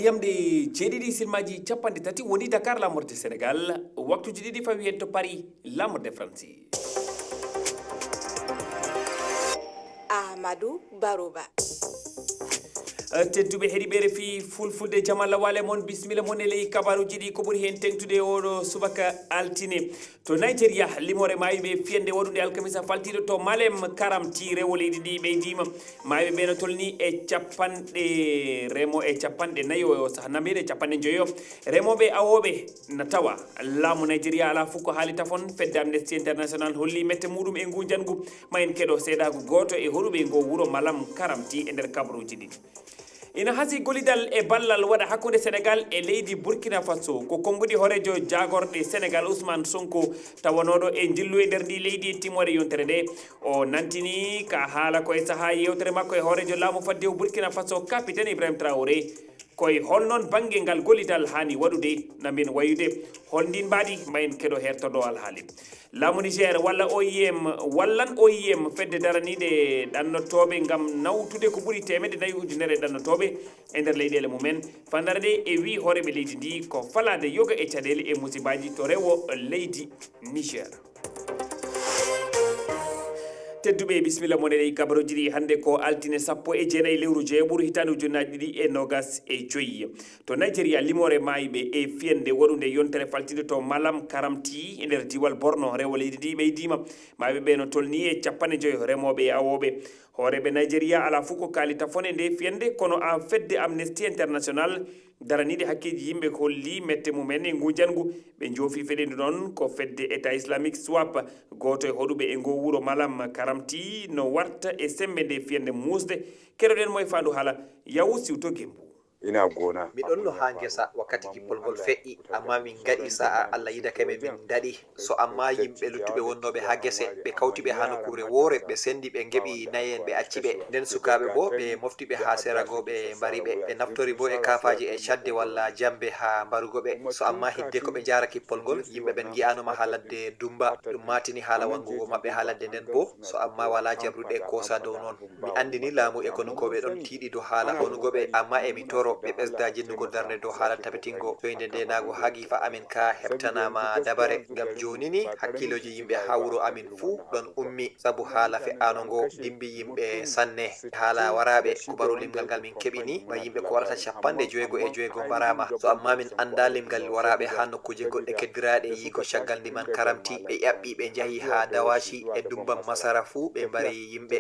yamde jeeɗiɗi silmaji capanɗe tati woni Dakar lamorde Sénégal waktuji ɗiɗi fawi hen to Paris lamorde France. Ahmadou Barouba. tedduɓe heeɗiɓe fi fulfulde jamalla wale mon bisimilla mon e ley kabaruji ɗi ko ɓuuri hen tengtude oɗo subaka altine to Nigeria limore mayiɓe fiyande waɗude alkamisa faltiɗo to Malem Karamti rewo leydi ɗi ɓeydima mayiɓe ɓe no tolni e capanɗe remo e capanɗe nayyi o saaha nambeɗe capanɗe joyyo remoɓe awoɓe na tawa laamu Nigeria ala fof ko haali tafon fedde Amnesty International holli mette muɗum e ngu jangu ma en keɗo seeɗago goto e hoɗuɓe ngo wuuro Malam Karamti e nder kabaruji ɗi. ina hasi golidal e ballal waɗa hakkude Sénégal e leydi Burkina Faso ko konngudi horejo jagorɗe Sénégal Ousmane Sonko tawanoɗo e jillu e nder ndi leydi e timmore yontere nde o nantini ka haala koye saaha yewtere makko e horejo laamu fadde o Burkina Faso capitaine Ibrahima Traoré koye holnoon banggue ngal golidal hani waɗude namin wayude holndin mbaɗi ma en keɗo hertoɗo alhaali laamu Niger walla OIM wallan OIM fedde daraniɗe ɗannotoɓe gam nawtude ko ɓuuri temedde nayyi ujunere ɗannotoɓe e nder leyɗele mumen fandare nde e wi hooreɓe leydi ndi ko falade yoga e caɗele e musibaji to rewo leydi Niger. tedduɓe bisimilla moon e kabaruji ɗi hannde ko altine 19 lewru jeeɓuru hitande ujunnaji ɗiɗi e nogas e joyyi to Nigeria limore mayiɓe e fiyande waɗude yontere faltide to Malam Karamti e nder diwal Borno rewo leydi ndi ɓeydima mayiɓe ɓe no tolni e capanɗe joyyo remoɓe e awoɓe hooreɓe Nigeria ala fof ko kalita fone nde fiyande kono a fedde Amnesty International daraniɗe hakkeji yimɓe ko holli mette mumen e ngu jangu ɓe joofi feɗendu noon ko fedde état islamique swap goto e hoɗuɓe e ngo wuuro Malam Karamti no warta e sembe nde fiyande musde keɗoɗen moye fandu haala yawu siwto Gembu. ina gona miɗon no ha guesa wakkati kippolgol feƴƴi amma min gaɗi sa'a Allah yidake men min daɗi so amma yimɓe luttuɓe wonnoɓe ha guese ɓe kawtiɓe ha nokkure woore ɓe sendi ɓe geɓi nayi en ɓe acci ɓe nden sukaɓe bo ɓe moftiɓe ha serago ɓe mbariɓe ɓe naftori bo e kafaji e cadde walla jambe ha mbarugoɓe so amma hidde ko ɓe jara kippolgol yimɓe ɓen gi'anoma ha ladde Dumba ɗum matini haala wangugo mabɓe ha ladde nden bo so amma wala jabruɗe kosa dow noon mi andini laamu économique ɓe ɗon tiiɗi dow haala honugoɓe amma emi toro ɓe ɓesda jinnugo darde dow haala tabitingo joyde ndenago hagifa amin ka heftanama dabare gam joni ni hakkiloji yimɓe ha wuro amin fuu ɗon ummi saabu haala fe'ano ngo dimbi yimɓe sanne haala waraɓe kubaru limgal ngal min keeɓi ni ma yimɓe ko warata 56 mbarama so amma min anda limgal waraɓe ha nokkuje goɗɗe keddiraɗe yiiko caggal ndiman Karamti ɓe ƴaɓɓi ɓe jaahi ha Dawashi e Dumbam Masara fuu ɓe mbari yimɓe.